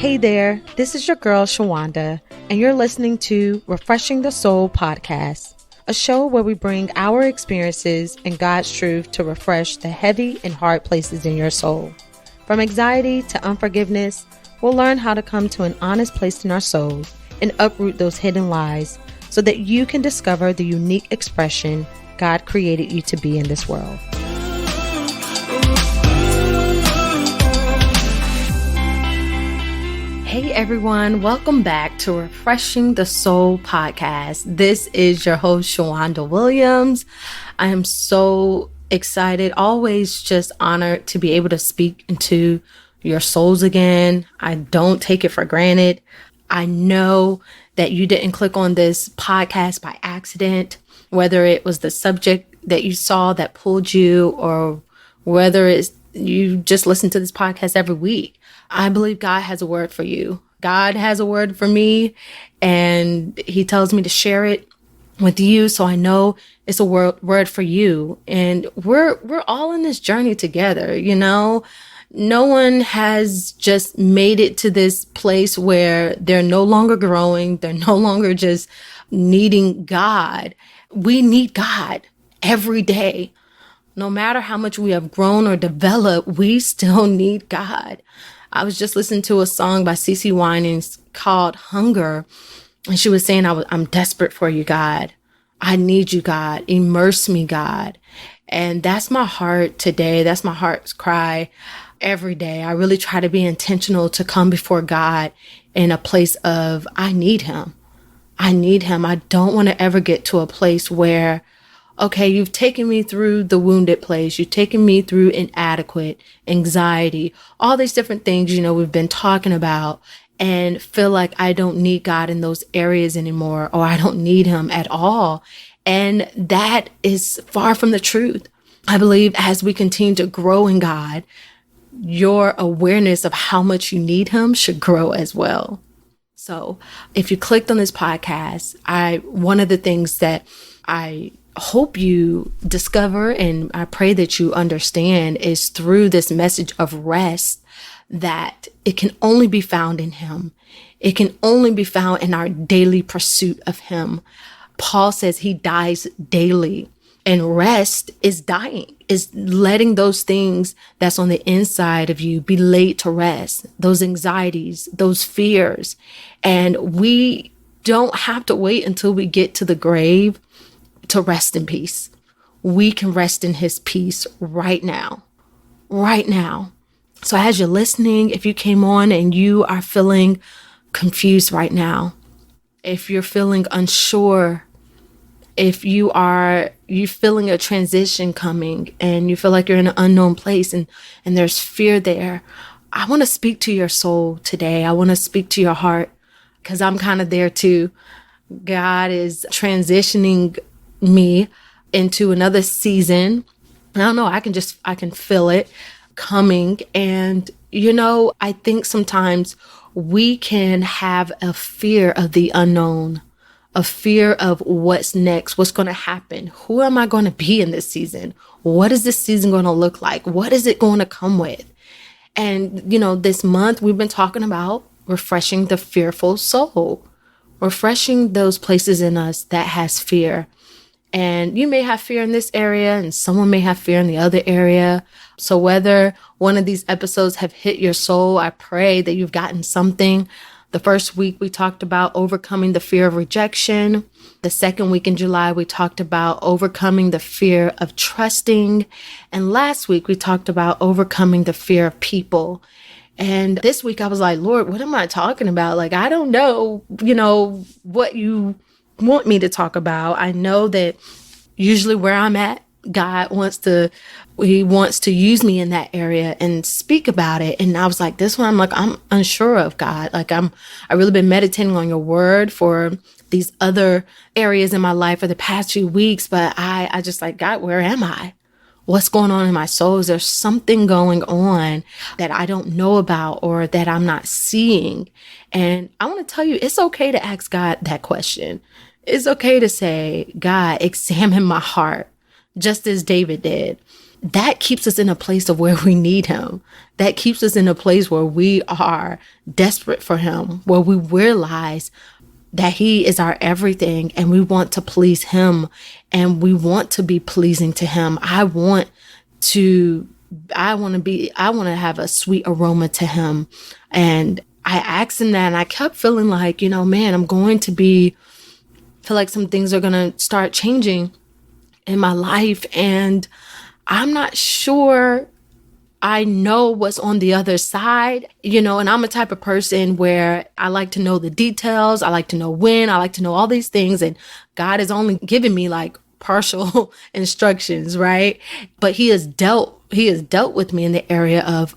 Hey there, this is your girl Shawanda, and you're listening to Refreshing the Soul podcast, a show where we bring our experiences and God's truth to refresh the heavy and hard places in your soul. From anxiety to unforgiveness, we'll learn how to come to an honest place in our souls and uproot those hidden lies so that you can discover the unique expression God created you to be in this world. Hey everyone, welcome back to Refreshing the Soul podcast. This is your host, Shawanda Williams. I am so excited, always just honored to be able to speak into your souls again. I don't take it for granted. I know that you didn't click on this podcast by accident, whether it was the subject that you saw that pulled you or whether it's you just listen to this podcast every week. I believe God has a word for you. God has a word for me, and he tells me to share it with you. So I know it's a word for you. And we're all in this journey together. You know, no one has just made it to this place where they're no longer growing. They're no longer just needing God. We need God every day. No matter how much we have grown or developed, we still need God. I was just listening to a song by CeCe Winans called Hunger. And she was saying, I'm desperate for you, God. I need you, God. Immerse me, God. And that's my heart today. That's my heart's cry every day. I really try to be intentional to come before God in a place of, I need him. I need him. I don't want to ever get to a place where, okay, you've taken me through the wounded place. You've taken me through inadequate, anxiety, all these different things, we've been talking about, and feel like I don't need God in those areas anymore, or I don't need him at all. And that is far from the truth. I believe as we continue to grow in God, your awareness of how much you need him should grow as well. So if you clicked on this podcast, one of the things that I hope you discover, and I pray that you understand, is through this message of rest, that it can only be found in him. It can only be found in our daily pursuit of him. Paul says he dies daily, and rest is dying, is letting those things that's on the inside of you be laid to rest, those anxieties, those fears. And we don't have to wait until we get to the grave to rest in peace. We can rest in his peace right now. So as you're listening, if you came on and you are feeling confused right now, if you're feeling unsure, if you're feeling a transition coming and you feel like you're in an unknown place and there's fear there, I want to speak to your soul today. I want to speak to your heart, because I'm kind of there too. God is transitioning me into another season. I don't know. I can feel it coming. And, I think sometimes we can have a fear of the unknown, a fear of what's next, what's going to happen. Who am I going to be in this season? What is this season going to look like? What is it going to come with? And, this month we've been talking about refreshing the fearful soul, refreshing those places in us that has fear. And you may have fear in this area and someone may have fear in the other area. So whether one of these episodes have hit your soul, I pray that you've gotten something. The first week we talked about overcoming the fear of rejection. The second week in July, we talked about overcoming the fear of trusting. And last week we talked about overcoming the fear of people. And this week I was like, Lord, what am I talking about? Like, I don't know, what you want me to talk about. I know that usually where I'm at, God wants to use me in that area and speak about it. And I was like, this one, I'm unsure of, God. Like I really been meditating on your word for these other areas in my life for the past few weeks. But I just like, God, where am I? What's going on in my soul? Is there something going on that I don't know about or that I'm not seeing? And I want to tell you, it's okay to ask God that question. It's okay to say, God, examine my heart. just as David did. That keeps us in a place of where we need him. That keeps us in a place where we are desperate for him, where we realize that he is our everything and we want to please him and we want to be pleasing to him. I want to have a sweet aroma to him. And I asked him that, and I kept feeling like, man, feel like some things are going to start changing in my life. And I'm not sure I know what's on the other side, and I'm a type of person where I like to know the details. I like to know when, I like to know all these things. And God has only given me like partial instructions, right? But he has dealt with me in the area of,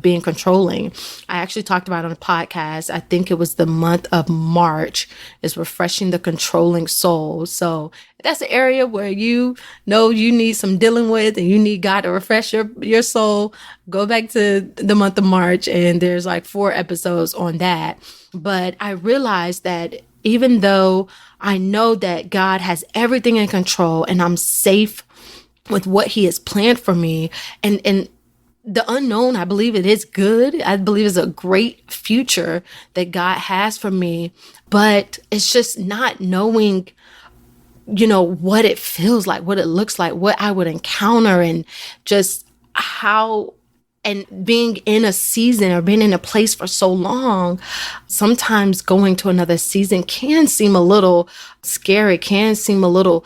being controlling. I actually talked about it on a podcast. I think it was the month of March, is refreshing the controlling soul. So that's an area where you need some dealing with and you need God to refresh your soul. Go back to the month of March, and there's like 4 episodes on that. But I realized that even though I know that God has everything in control and I'm safe with what he has planned for me, and the unknown, I believe it is good. I believe it's a great future that God has for me, but it's just not knowing, what it feels like, what it looks like, what I would encounter, and just how, and being in a season or being in a place for so long, sometimes going to another season can seem a little scary, can seem a little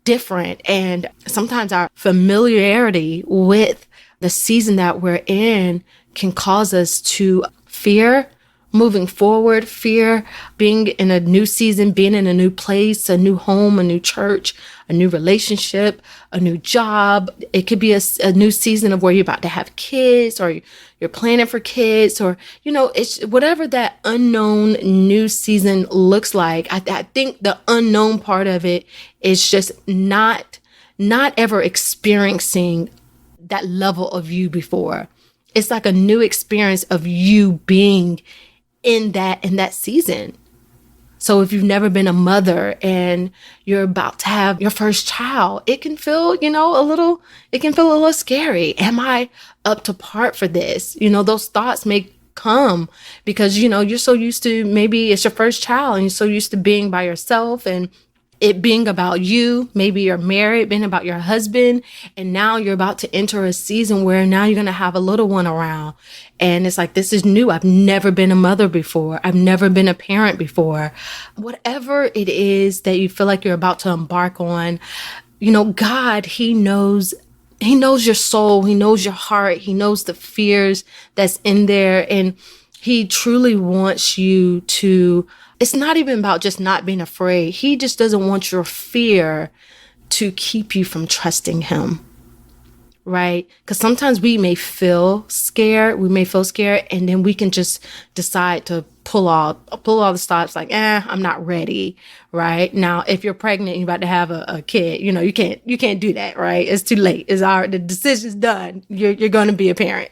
different. And sometimes our familiarity with the season that we're in can cause us to fear moving forward, fear being in a new season, being in a new place, a new home, a new church, a new relationship, a new job. It could be a new season of where you're about to have kids, or you're planning for kids, or, it's whatever that unknown new season looks like. I think the unknown part of it is just not ever experiencing that level of you before. It's like a new experience of you being in that season. So if you've never been a mother and you're about to have your first child, it can feel, a little scary. Am I up to part for this? Those thoughts may come because, you're so used to, maybe it's your first child and you're so used to being by yourself and it being about you. Maybe you're married, being about your husband, and now you're about to enter a season where now you're going to have a little one around. And it's like, this is new. I've never been a mother before. I've never been a parent before. Whatever it is that you feel like you're about to embark on, God, he knows your soul. He knows your heart. He knows the fears that's in there. And he truly wants you to, it's not even about just not being afraid. He just doesn't want your fear to keep you from trusting him, right? Because sometimes we may feel scared. And then we can just decide to pull all the stops, like, I'm not ready, right? Now, if you're pregnant and you're about to have a kid, you can't do that, right? It's too late. The decision's done. You're going to be a parent.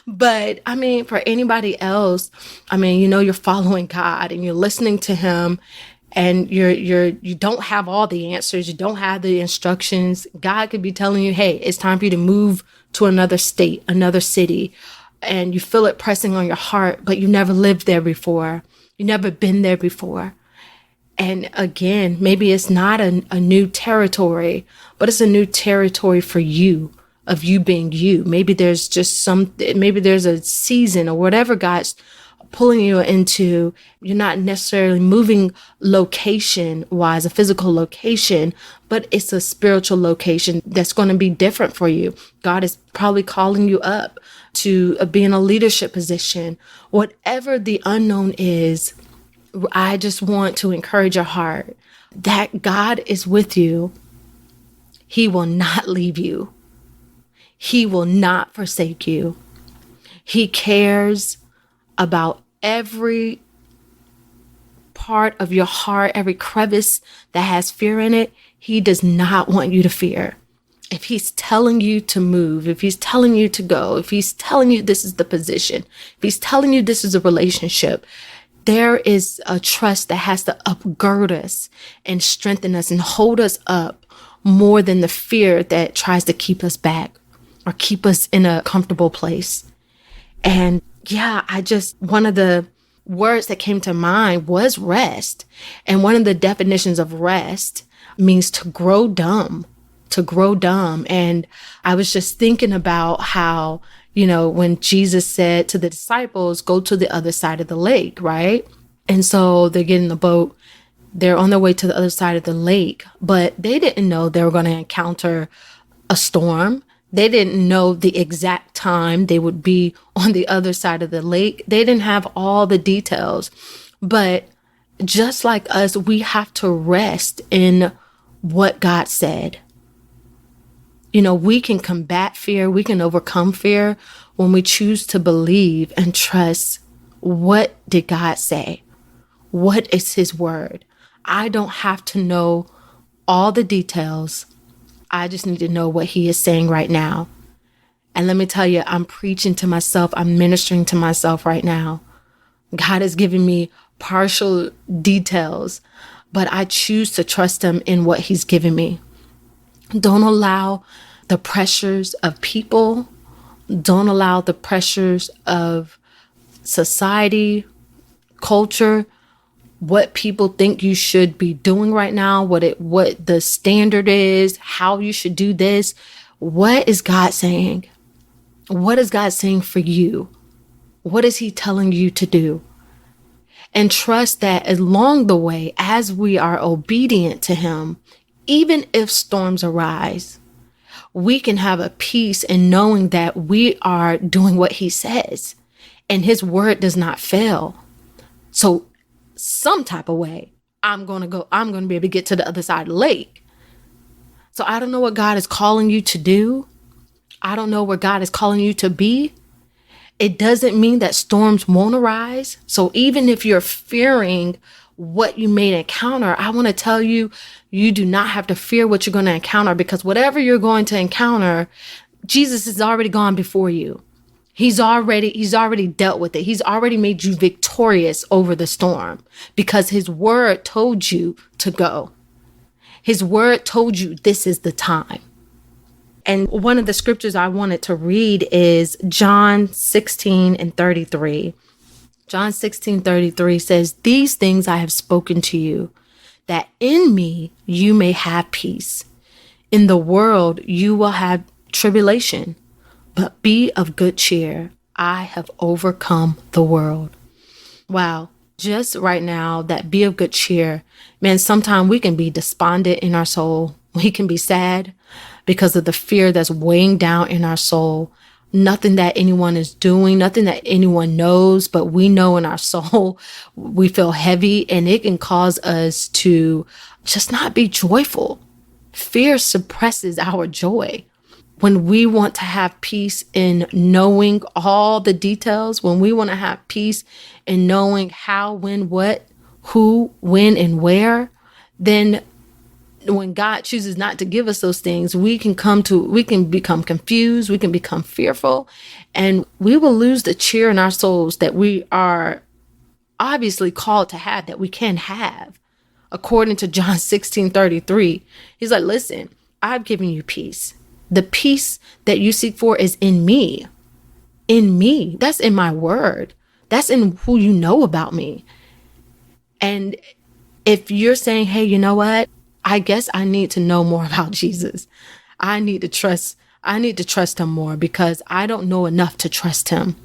But I mean, for anybody else, I mean, you're following God and you're listening to him, and you don't have all the answers. You don't have the instructions. God could be telling you, hey, it's time for you to move to another state, another city. And you feel it pressing on your heart, but you never lived there before. You never been there before. And again, maybe it's not a new territory, but it's a new territory for you, of you being you. Maybe there's maybe there's a season or whatever God's pulling you into. You're not necessarily moving location wise, a physical location, but it's a spiritual location that's going to be different for you. God is probably calling you up to be in a leadership position. Whatever the unknown is, I just want to encourage your heart that God is with you. He will not leave you. He will not forsake you. He cares about every part of your heart, every crevice that has fear in it. He does not want you to fear. If he's telling you to move, if he's telling you to go, if he's telling you this is the position, if he's telling you this is a relationship, there is a trust that has to upgird us and strengthen us and hold us up more than the fear that tries to keep us back or keep us in a comfortable place. And yeah, one of the words that came to mind was rest. And one of the definitions of rest means to grow dumb, to grow dumb. And I was just thinking about how, when Jesus said to the disciples, go to the other side of the lake, right? And so they get in the boat, they're on their way to the other side of the lake, but they didn't know they were going to encounter a storm. They didn't know the exact time they would be on the other side of the lake. They didn't have all the details. But just like us, we have to rest in what God said. We can combat fear. We can overcome fear when we choose to believe and trust. What did God say? What is his word? I don't have to know all the details. I just need to know what he is saying right now. And let me tell you, I'm preaching to myself. I'm ministering to myself right now. God has given me partial details, but I choose to trust him in what he's given me. Don't allow the pressures of people. Don't allow the pressures of society, culture, what people think you should be doing right now, what the standard is, how you should do this. What is God saying? What is God saying for you? What is he telling you to do? And trust that along the way, as we are obedient to him, even if storms arise, we can have a peace in knowing that we are doing what he says and his word does not fail. So some type of way, I'm going to be able to get to the other side of the lake. So I don't know what God is calling you to do. I don't know where God is calling you to be. It doesn't mean that storms won't arise. So even if you're fearing what you may encounter, I want to tell you, you do not have to fear what you're going to encounter, because whatever you're going to encounter, Jesus has already gone before you. He's already dealt with it. He's already made you victorious over the storm because his word told you to go. His word told you this is the time. And one of the scriptures I wanted to read is John 16:33. John 16:33 says, "These things I have spoken to you, that in me you may have peace. In the world you will have tribulation, but be of good cheer. I have overcome the world." Wow. Just right now, that be of good cheer. Man, sometimes we can be despondent in our soul. We can be sad because of the fear that's weighing down in our soul. Nothing that anyone is doing, nothing that anyone knows, but we know in our soul, we feel heavy, and it can cause us to just not be joyful. Fear suppresses our joy. When we want to have peace in knowing all the details, when we want to have peace in knowing how, when, what, who, when, and where, then when God chooses not to give us those things, we can become confused, we can become fearful, and we will lose the cheer in our souls that we are obviously called to have, that we can have. According to John 16:33, he's like, listen, I've given you peace. The peace that you seek for is in me. In me. That's in my word. That's in who you know about me. And if you're saying, hey, you know what? I guess I need to know more about Jesus. I need to trust him more because I don't know enough to trust him.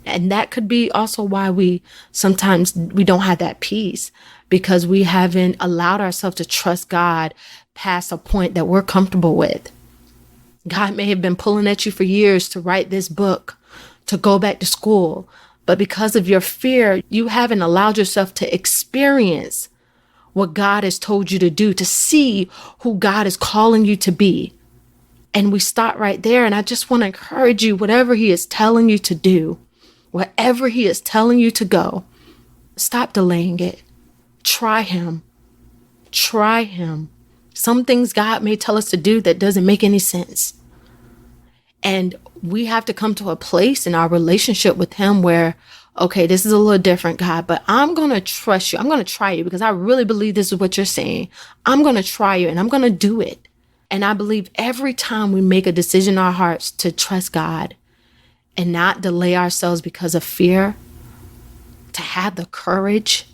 And that could be also why we don't have that peace, because we haven't allowed ourselves to trust God past a point that we're comfortable with. God may have been pulling at you for years to write this book, to go back to school, but because of your fear, you haven't allowed yourself to experience what God has told you to do, to see who God is calling you to be. And we start right there. And I just want to encourage you, whatever he is telling you to do, wherever he is telling you to go, stop delaying it. Try him. Try him. Some things God may tell us to do that doesn't make any sense. And we have to come to a place in our relationship with him where, okay, this is a little different, God, but I'm going to trust you. I'm going to try you because I really believe this is what you're saying. I'm going to try you and I'm going to do it. And I believe every time we make a decision in our hearts to trust God and not delay ourselves because of fear, to have the courage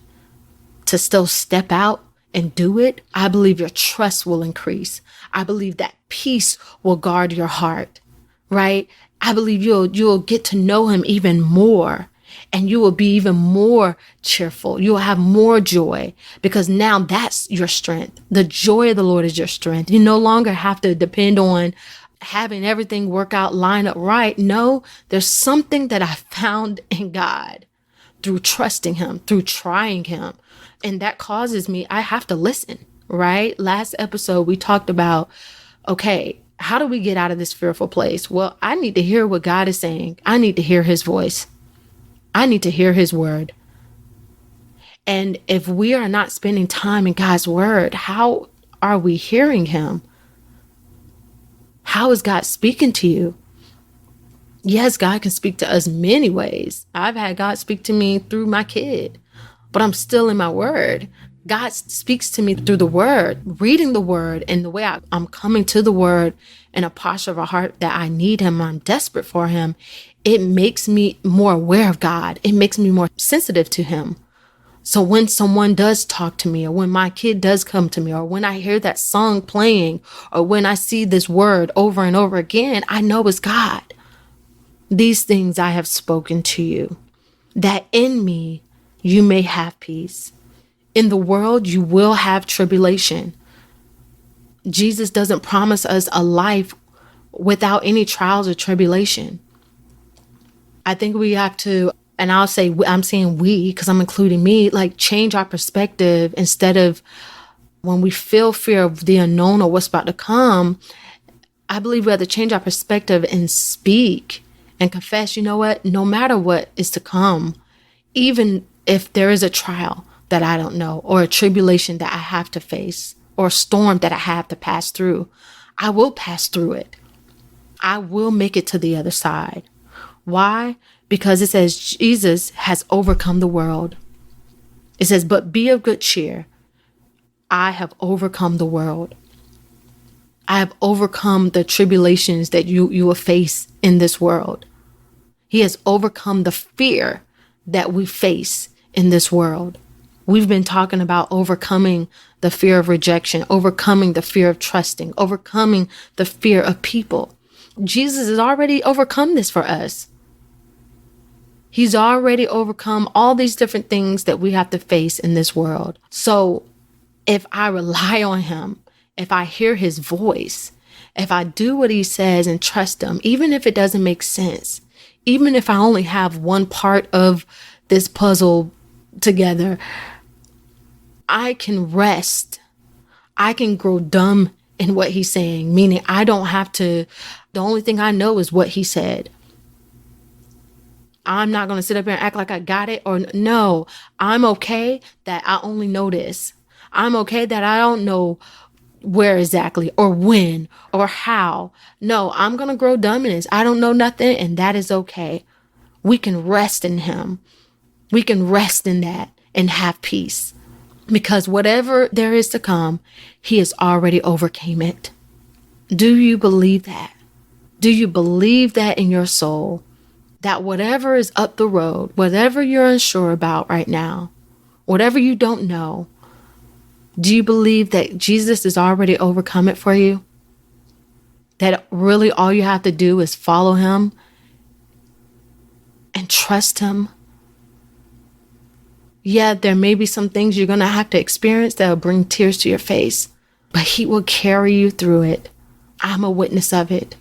to still step out and do it, I believe your trust will increase. I believe that peace will guard your heart, right? I believe you'll get to know him even more, and you will be even more cheerful. You will have more joy, because now that's your strength. The joy of the Lord is your strength. You no longer have to depend on having everything work out, line up right. No, there's something that I found in God through trusting him, through trying him. And that causes me, I have to listen, right? Last episode, we talked about, okay, how do we get out of this fearful place? Well, I need to hear what God is saying. I need to hear his voice. I need to hear his word. And if we are not spending time in God's word, how are we hearing him? How is God speaking to you? Yes, God can speak to us many ways. I've had God speak to me through my kid, but I'm still in my word. God speaks to me through the word, reading the word, and the way I'm coming to the word in a posture of a heart that I need him, I'm desperate for him. It makes me more aware of God. It makes me more sensitive to him. So when someone does talk to me, or when my kid does come to me, or when I hear that song playing, or when I see this word over and over again, I know it's God. These things I have spoken to you, that in me you may have peace. In the world you will have tribulation. Jesus doesn't promise us a life without any trials or tribulation. I think we have to, and I'll say, I'm saying we, because I'm including me, like change our perspective. Instead of when we feel fear of the unknown or what's about to come, I believe we have to change our perspective and speak and confess, you know what, no matter what is to come, even if there is a trial that I don't know, or a tribulation that I have to face, or a storm that I have to pass through, I will pass through it. I will make it to the other side. Why? Because it says Jesus has overcome the world. It says, but be of good cheer. I have overcome the world. I have overcome the tribulations that you will face in this world. He has overcome the fear that we face in this world. We've been talking about overcoming the fear of rejection, overcoming the fear of trusting, overcoming the fear of people. Jesus has already overcome this for us. He's already overcome all these different things that we have to face in this world. So if I rely on him, if I hear his voice, if I do what he says and trust him, even if it doesn't make sense, even if I only have one part of this puzzle together, I can rest. I can grow dumb in what he's saying, meaning I don't have to, the only thing I know is what he said. I'm not going to sit up here and act like I got it, or no, I'm okay that I only know this. I'm okay that I don't know where exactly or when or how. No, I'm going to grow dumb in this. I don't know nothing, and that is okay. We can rest in him. We can rest in that and have peace, because whatever there is to come, he has already overcame it. Do you believe that? Do you believe that in your soul? That whatever is up the road, whatever you're unsure about right now, whatever you don't know, do you believe that Jesus has already overcome it for you? That really all you have to do is follow him and trust him? Yeah, there may be some things you're going to have to experience that will bring tears to your face, but he will carry you through it. I'm a witness of it.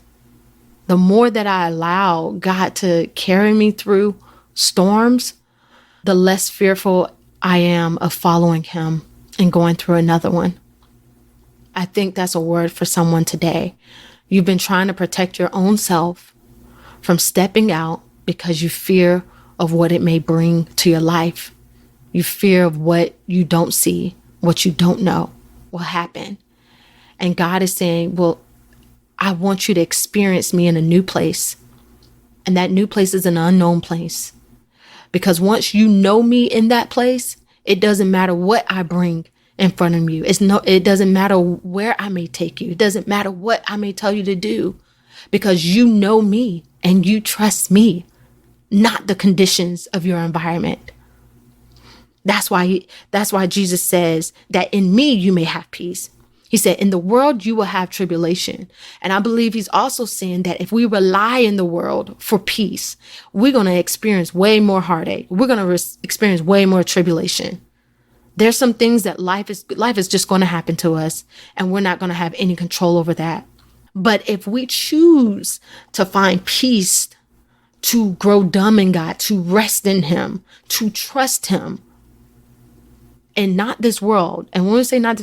The more that I allow God to carry me through storms, the less fearful I am of following him and going through another one. I think that's a word for someone today. You've been trying to protect your own self from stepping out because you fear of what it may bring to your life. You fear of what you don't see, what you don't know will happen. And God is saying, well, I want you to experience me in a new place. And that new place is an unknown place. Because once you know me in that place, it doesn't matter what I bring in front of you. It doesn't matter where I may take you. It doesn't matter what I may tell you to do, because you know me and you trust me, not the conditions of your environment. That's why Jesus says that in me you may have peace. He said, in the world you will have tribulation. And I believe he's also saying that if we rely in the world for peace, we're going to experience way more heartache. We're going to experience way more tribulation. There's some things that life is just going to happen to us, and we're not going to have any control over that. But if we choose to find peace, to grow dumb in God, to rest in him, to trust him, and not this world. And when we say not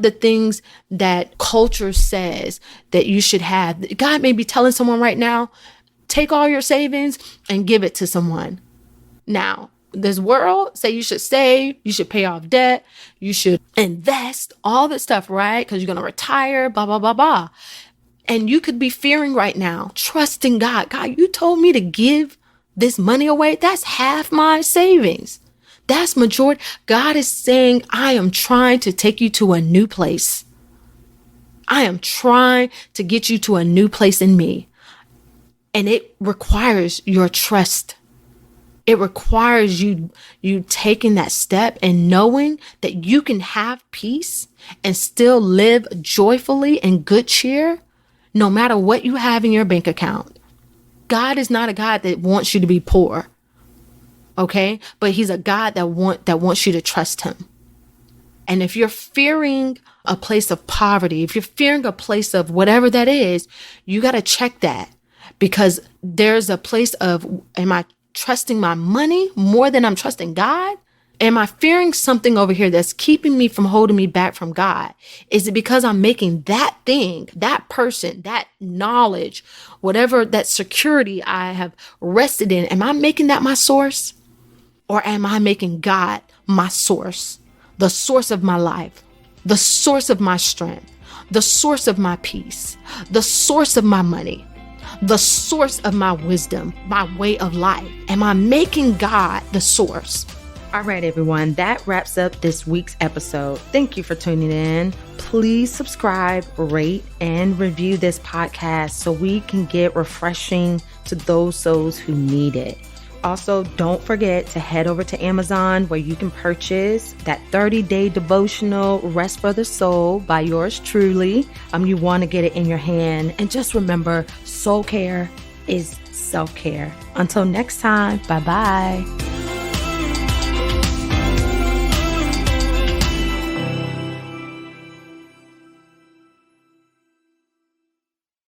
the things that culture says that you should have. God may be telling someone right now, take all your savings and give it to someone. Now, this world say you should save, you should pay off debt, you should invest, all this stuff, right? Because you're going to retire, blah, blah, blah, blah. And you could be fearing right now, trusting God. God, you told me to give this money away. That's half my savings. That's majority. God is saying, I am trying to take you to a new place. I am trying to get you to a new place in me. And it requires your trust. It requires you taking that step and knowing that you can have peace and still live joyfully and good cheer, no matter what you have in your bank account. God is not a God that wants you to be poor. Okay, but he's a God that wants you to trust him. And if you're fearing a place of poverty, if you're fearing a place of whatever that is, you got to check that, because there's a place of, am I trusting my money more than I'm trusting God? Am I fearing something over here that's keeping me from holding me back from God? Is it because I'm making that thing, that person, that knowledge, whatever that security I have rested in, am I making that my source? Or am I making God my source, the source of my life, the source of my strength, the source of my peace, the source of my money, the source of my wisdom, my way of life? Am I making God the source? All right, everyone, that wraps up this week's episode. Thank you for tuning in. Please subscribe, rate, and review this podcast so we can get refreshing to those souls who need it. Also, don't forget to head over to Amazon, where you can purchase that 30-day devotional Rest for the Soul by yours truly. You want to get it in your hand. And just remember, soul care is self-care. Until next time, bye-bye.